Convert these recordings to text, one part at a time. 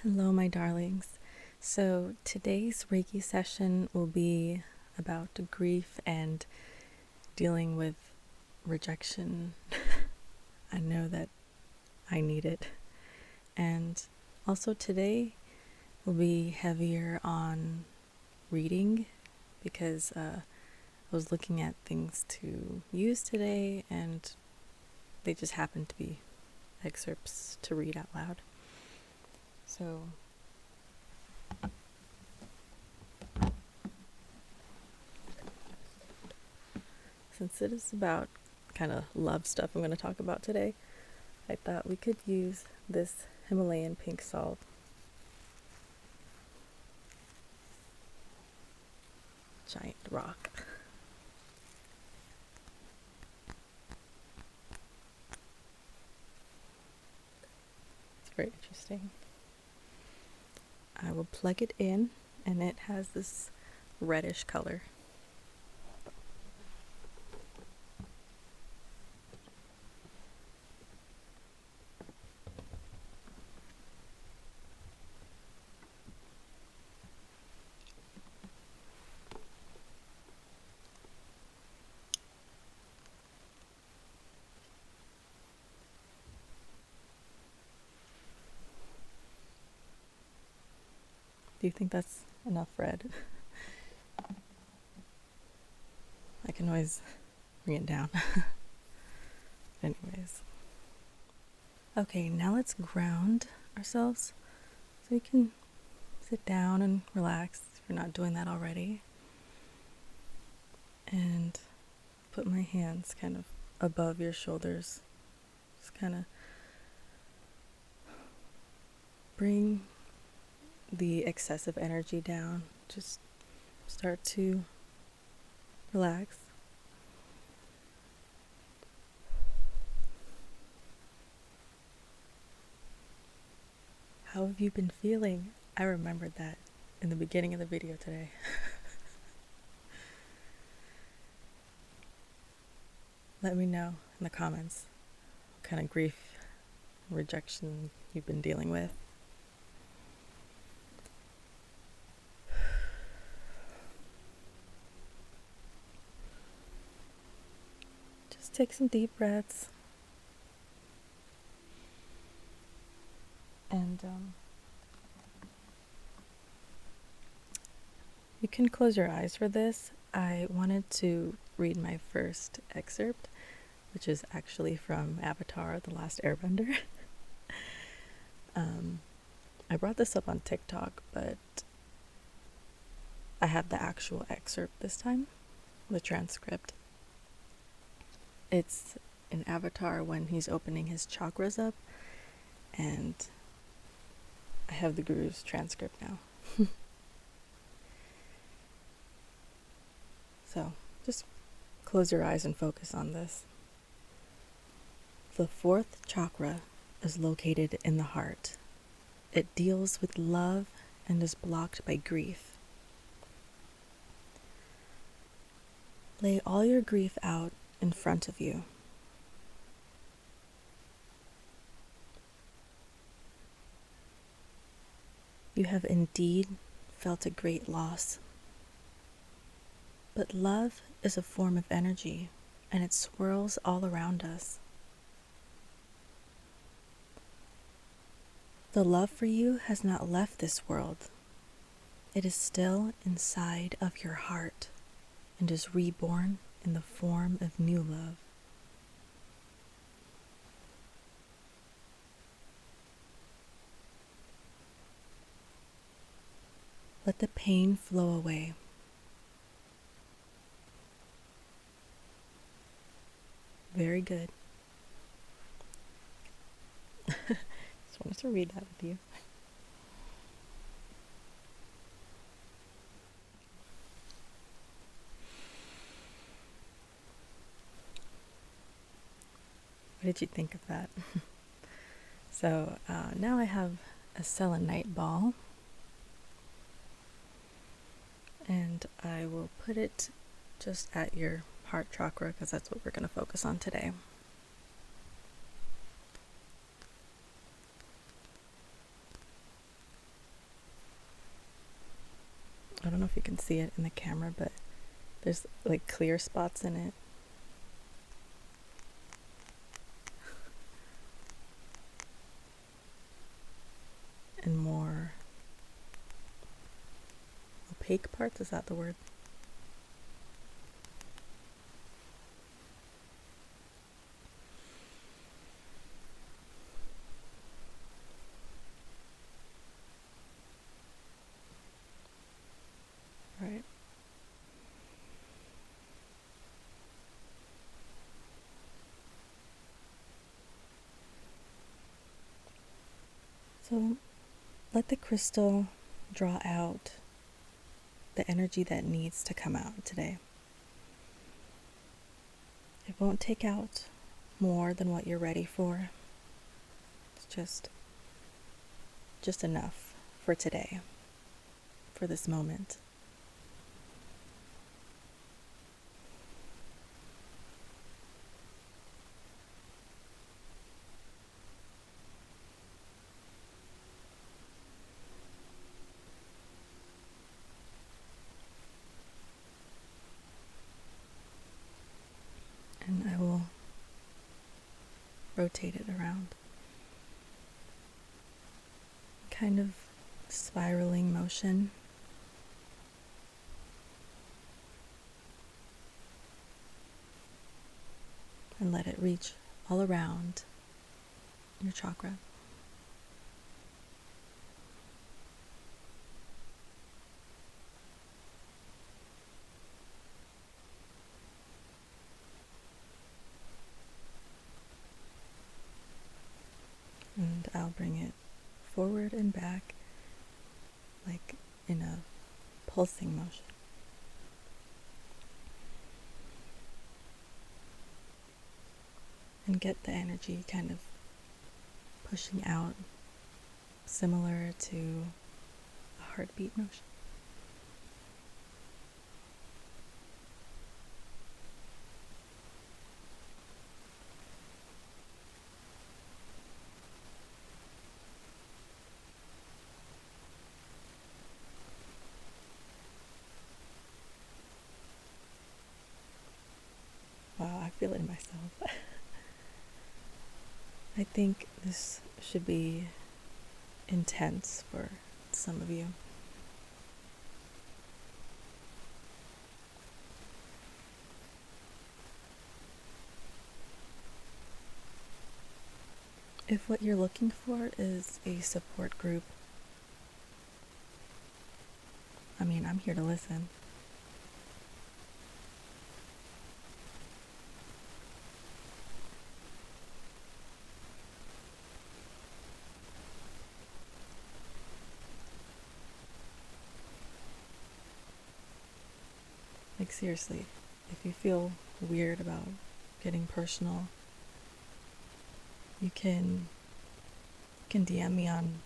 Hello, my darlings. So today's Reiki session will be about grief and dealing with rejection. I know that I need it. And also today will be heavier on reading because I was looking at things to use today and they just happened to be excerpts to read out loud. So since it is about kind of love stuff I'm going to talk about today, I thought we could use this Himalayan pink salt. Giant rock. It's very interesting. I will plug it in and it has this reddish color. Do you think that's enough red? I can always bring it down. Anyways. Okay, now let's ground ourselves so we can sit down and relax if you're not doing that already. And put my hands kind of above your shoulders. Just kind of bring the excessive energy down. Just start to relax. How have you been feeling? I remembered that in the beginning of the video today. Let me know in the comments what kind of grief, rejection you've been dealing with. Just take some deep breaths. And you can close your eyes for this. I wanted to read my first excerpt, which is actually from Avatar, The Last Airbender. I brought this up on TikTok, but I have the actual excerpt this time, the transcript. It's in Avatar when he's opening his chakras up, and I have the guru's transcript now. So just close your eyes and focus on this. The fourth chakra is located in the heart. It deals with love and is blocked by grief. Lay all your grief out in front of you. You have indeed felt a great loss. But love is a form of energy, and it swirls all around us. The love for you has not left this world. It is still inside of your heart and is reborn in the form of new love. Let the pain flow away. Very good. Just wanted to read that with you. What did you think of that? So now I have a selenite ball, and I will put it just at your heart chakra because that's what we're going to focus on today. I don't know if you can see it in the camera, but there's like clear spots in it. And more opaque parts, is that the word? Right. So let the crystal draw out the energy that needs to come out today. It won't take out more than what you're ready for. It's just enough for today, for this moment. And I will rotate it around. Kind of spiraling motion. And let it reach all around your chakra. And I'll bring it forward and back, like in a pulsing motion. And get the energy kind of pushing out, similar to a heartbeat motion. Wow, I feel it in myself. I think this should be intense for some of you. If what you're looking for is a support group, I mean, I'm here to listen. Like seriously, if you feel weird about getting personal, you can DM me on,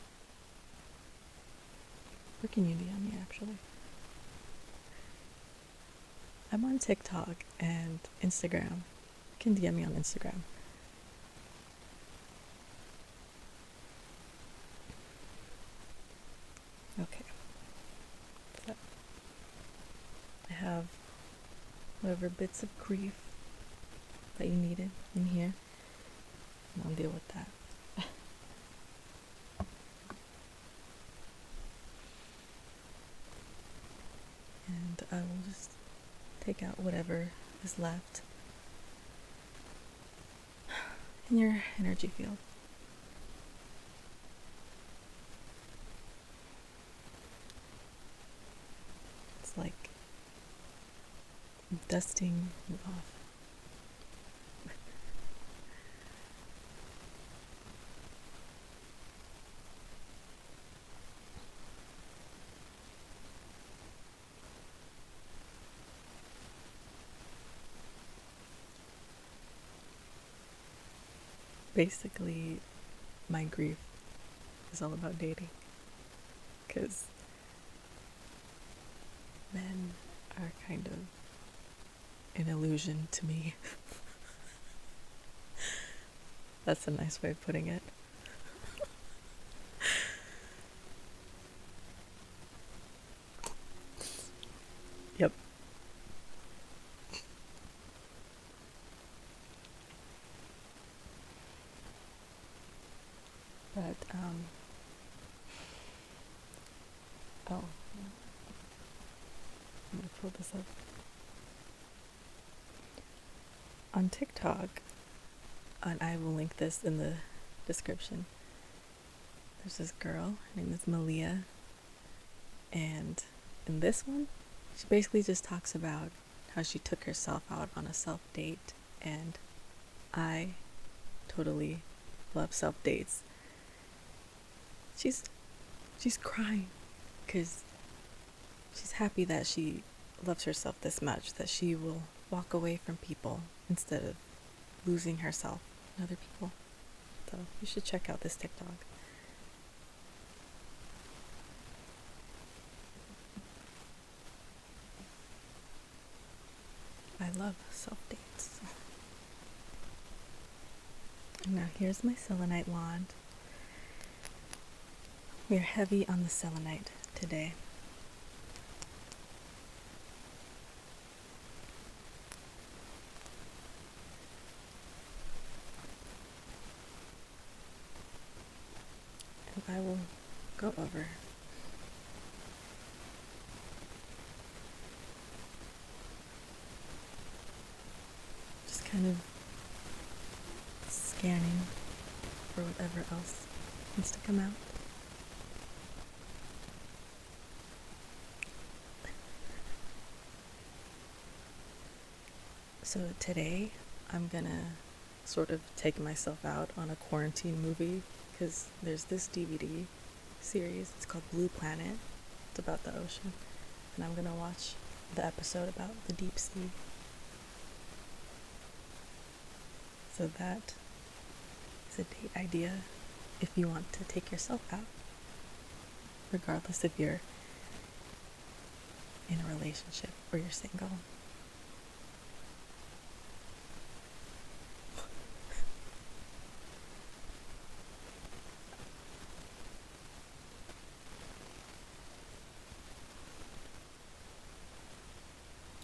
where can you DM me actually? I'm on TikTok and Instagram. You can DM me on Instagram. Okay. So I have whatever bits of grief that you needed in here, and I'll deal with that. And I will just take out whatever is left in your energy field. It's like dusting it off. Basically, my grief is all about dating, because men are kind of an illusion to me. That's a nice way of putting it. Oh, I'm gonna pull this up. On TikTok, and I will link this in the description, there's this girl, her name is Malia, and in this one, she basically just talks about how she took herself out on a self date, and I totally love self dates. She's crying because she's happy that she loves herself this much, that she will walk away from people instead of losing herself in other people. So you should check out this TikTok. I love self dates. Now here's my selenite wand. We're heavy on the selenite today. And I will go over just kind of scanning for whatever else needs to come out. So today I'm gonna sort of take myself out on a quarantine movie because there's this DVD series, it's called Blue Planet. It's about the ocean, and I'm gonna watch the episode about the deep sea. So that is a date idea if you want to take yourself out, regardless if you're in a relationship or you're single.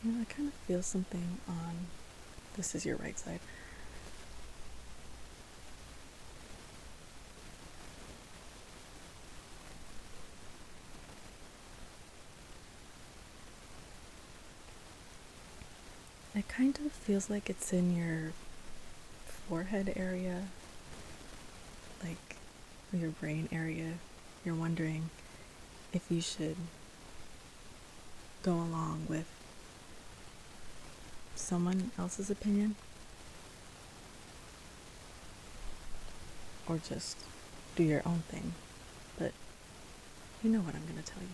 You know, I kind of feel something on, this is your right side. It kind of feels like it's in your forehead area, like your brain area. You're wondering if you should go along with someone else's opinion or just do your own thing. But you know what I'm going to tell you.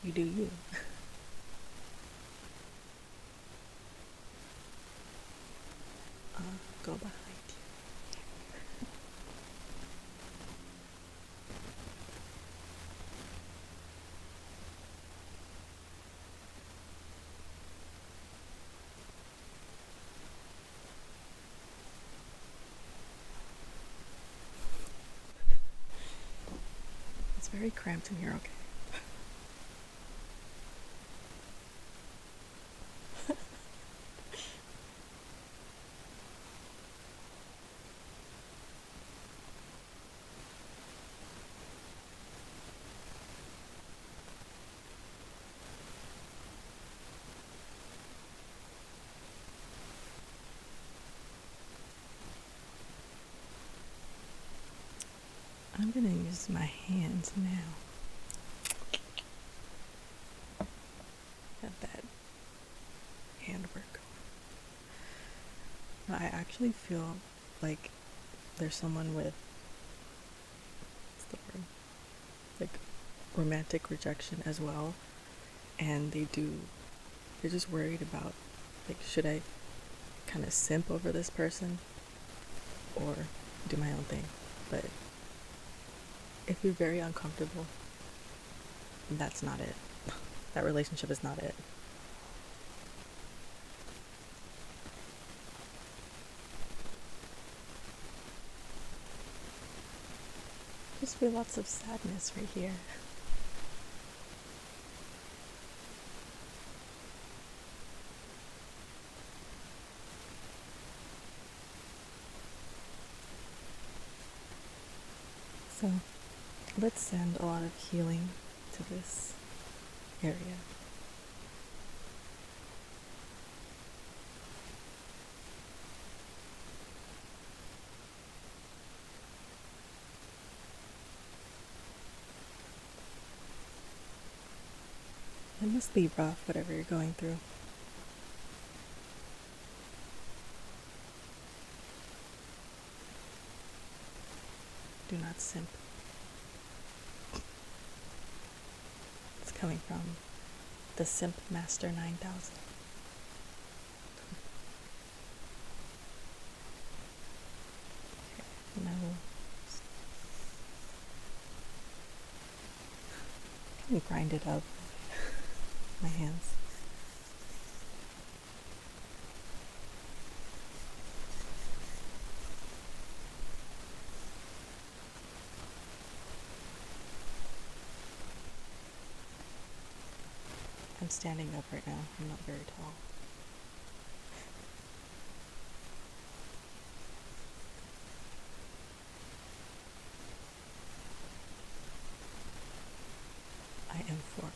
You do you. Go behind you. It's very cramped in here, okay? I'm gonna use my hands now. Got that handwork. I actually feel like there's someone with, what's the word? Like romantic rejection as well, and they're just worried about, like, should I kind of simp over this person or do my own thing? But if you're very uncomfortable, that's not it. That relationship is not it. Just feel lots of sadness right here. So let's send a lot of healing to this area. It must be rough, whatever you're going through. Do not simp. It's coming from the Simp Master 9000. Okay, now we'll grind it up with my hands. I'm standing up right now. I'm not very tall. I am 4.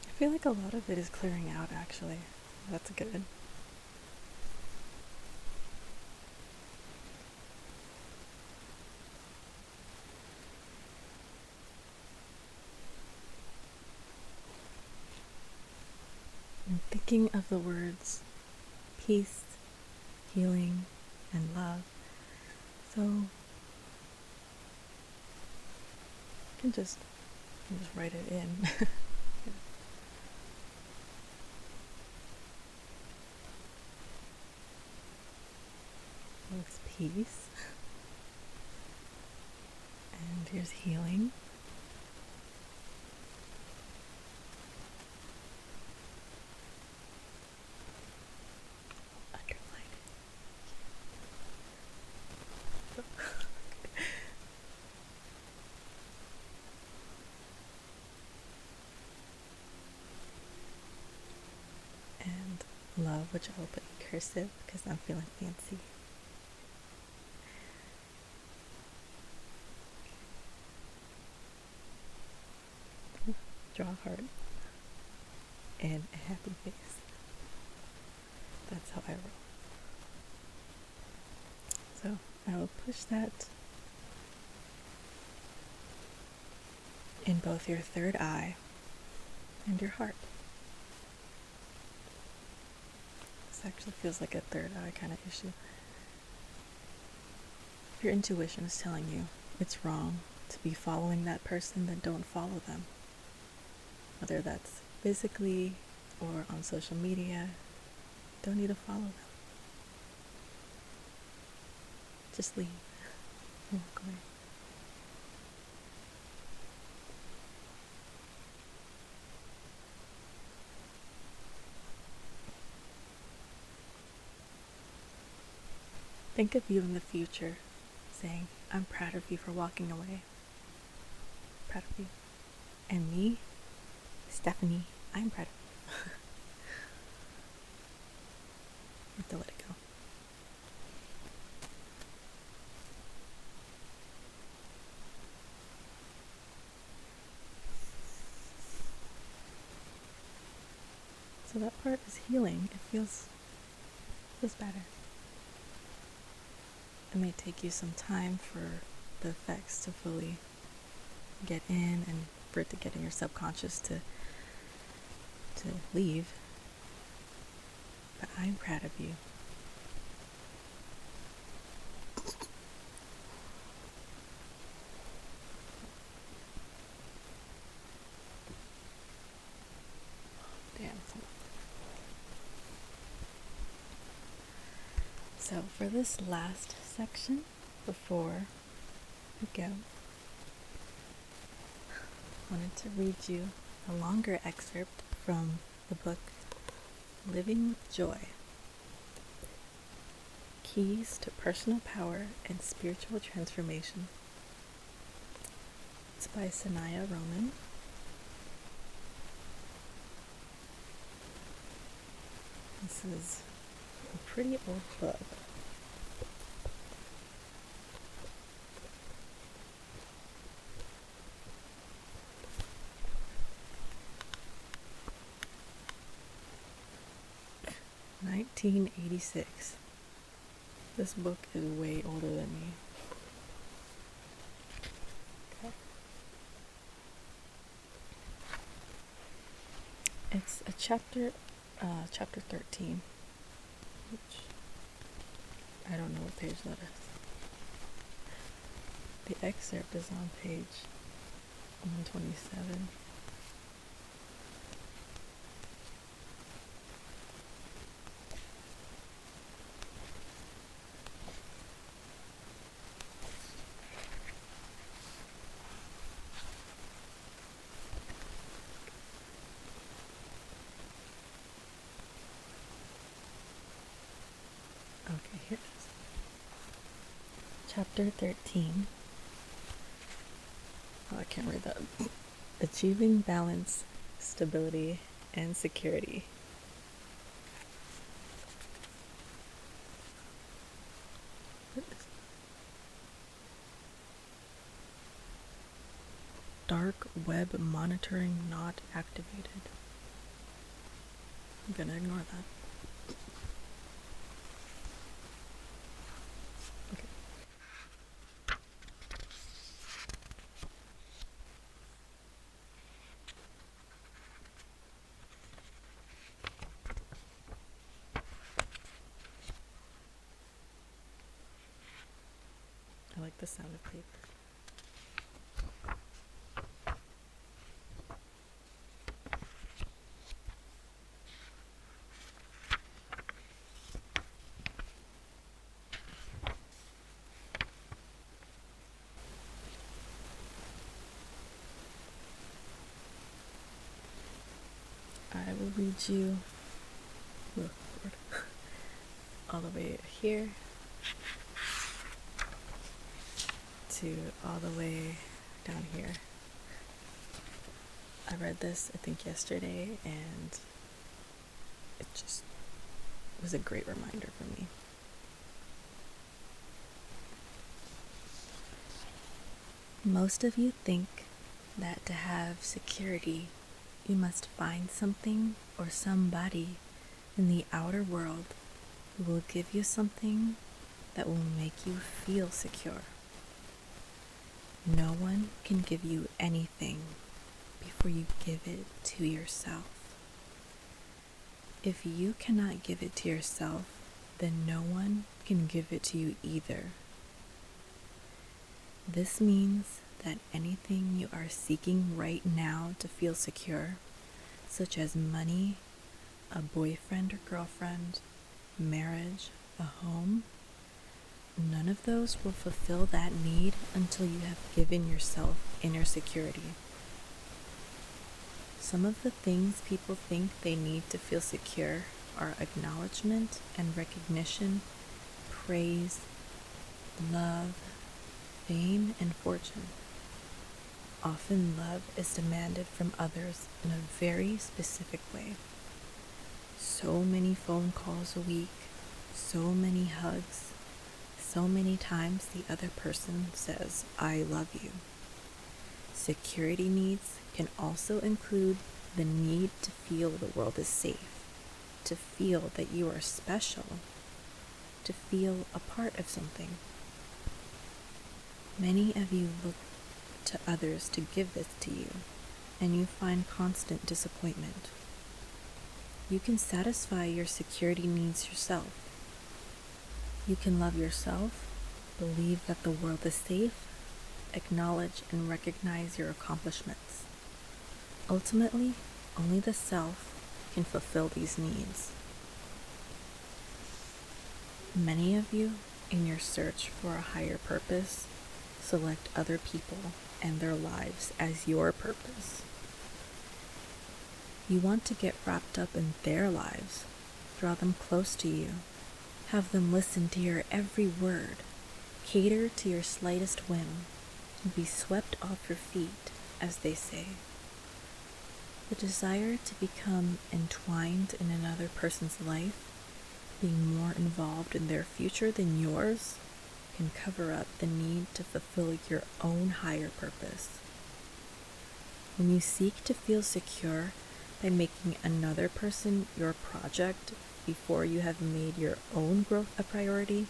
I feel like a lot of it is clearing out, actually. That's good. I'm thinking of the words peace, healing, and love. So you can just write it in. Looks peace. And here's healing. Underline it. And love, which I will put in cursive because I'm feeling fancy. Draw a heart and a happy face. That's how I roll. So I will push that in both your third eye and your heart. This actually feels like a third eye kind of issue. If your intuition is telling you it's wrong to be following that person, then don't follow them. Whether that's physically or on social media, don't need to follow them. Just leave. Walk away. Think of you in the future saying, I'm proud of you for walking away. Proud of you. And me, Stephanie, I'm proud of you. You have to let it go. So that part is healing. It feels better. It may take you some time for the effects to fully get in and for it to get in your subconscious to leave. But I'm proud of you. Damn. So for this last section, before we go, I wanted to read you a longer excerpt from the book Living with Joy. Keys to Personal Power and Spiritual Transformation. It's by Sanaya Roman. This is a pretty old book. (1986). This book is way older than me. Okay. It's a chapter 13, which I don't know what page that is. The excerpt is on page 127. Okay, here it is. Chapter 13. Oh, I can't read that. Achieving balance, stability, and security. What is dark web monitoring not activated? I'm gonna ignore that. I like the sound of paper. I will read you all the way here to all the way down here. I read this, I think, yesterday, and it just was a great reminder for me. Most of you think that to have security, you must find something or somebody in the outer world who will give you something that will make you feel secure. No one can give you anything before you give it to yourself. If you cannot give it to yourself, then no one can give it to you either. This means that anything you are seeking right now to feel secure, such as money, a boyfriend or girlfriend, marriage, a home, none of those will fulfill that need until you have given yourself inner security. Some of the things people think they need to feel secure are acknowledgement and recognition, praise, love, fame, and fortune. Often love is demanded from others in a very specific way. So many phone calls a week, so many hugs, so many times the other person says, "I love you." Security needs can also include the need to feel the world is safe, to feel that you are special, to feel a part of something. Many of you look to others to give this to you, and you find constant disappointment. You can satisfy your security needs yourself. You can love yourself, believe that the world is safe, acknowledge and recognize your accomplishments. Ultimately, only the self can fulfill these needs. Many of you, in your search for a higher purpose, select other people and their lives as your purpose. You want to get wrapped up in their lives Draw them close to you. Have them listen to your every word. Cater to your slightest whim. And be swept off your feet, as they say. The desire to become entwined in another person's life, being more involved in their future than yours, can cover up the need to fulfill your own higher purpose. When you seek to feel secure by making another person your project before you have made your own growth a priority,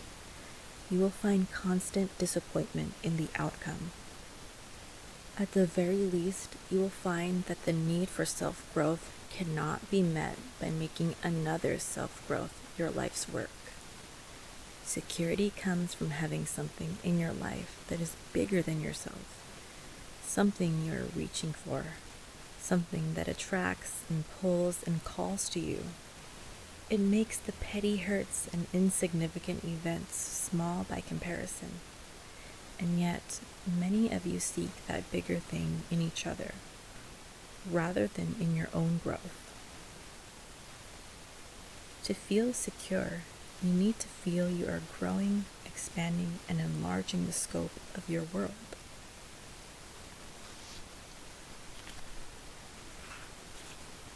you will find constant disappointment in the outcome. At the very least, you will find that the need for self-growth cannot be met by making another's self-growth your life's work. Security comes from having something in your life that is bigger than yourself, something you're reaching for, something that attracts and pulls and calls to you. It makes the petty hurts and insignificant events small by comparison. And yet, many of you seek that bigger thing in each other, rather than in your own growth. To feel secure, you need to feel you are growing, expanding, and enlarging the scope of your world.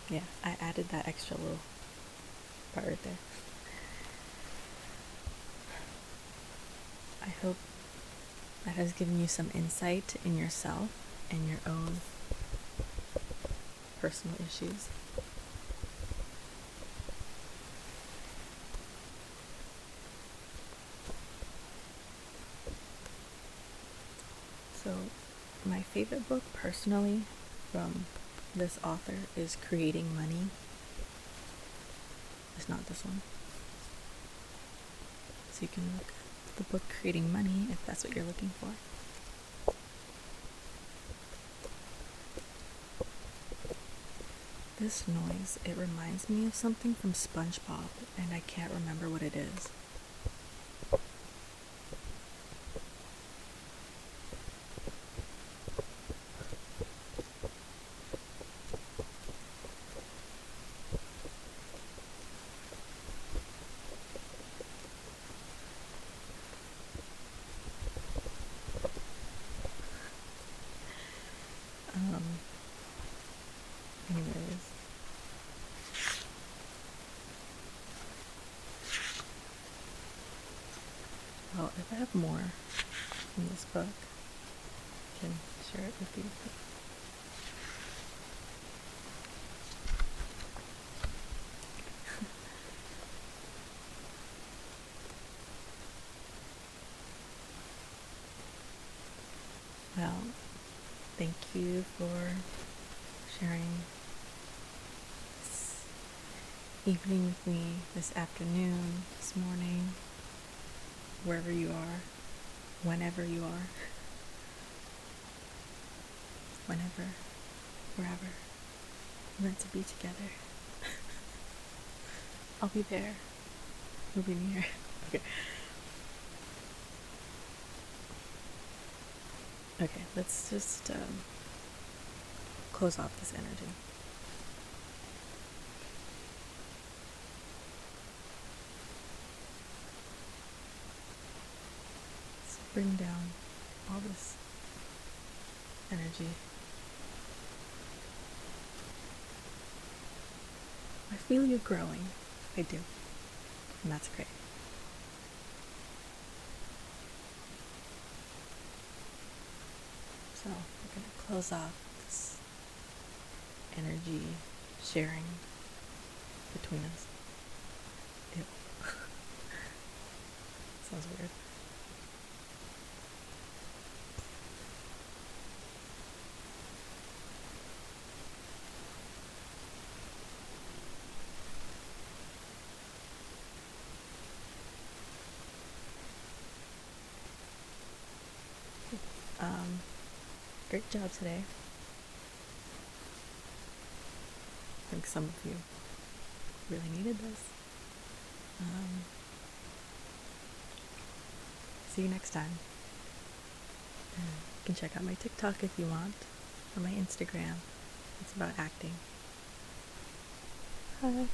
Yeah, I added that extra little part right there. I hope that has given you some insight in yourself and your own personal issues. So, my favorite book personally from this author is Creating Money. It's not this one. So you can look at the book Creating Money if that's what you're looking for. This noise, it reminds me of something from SpongeBob, and I can't remember what it is. Anyways. Well, if I have more in this book, I can share it with you. Well, thank you for sharing this evening with me, this afternoon, this morning, wherever you are, whenever you are, whenever, wherever, we're meant to be together. I'll be there. You'll be near. Okay, let's just close off this energy. Let's bring down all this energy. I feel you growing. I do. And that's great. So we're going to close off this energy sharing between us. Ew. Sounds weird. Great job today. I think some of you really needed this. See you next time. You can check out my TikTok if you want, or my Instagram. It's about acting. Hi.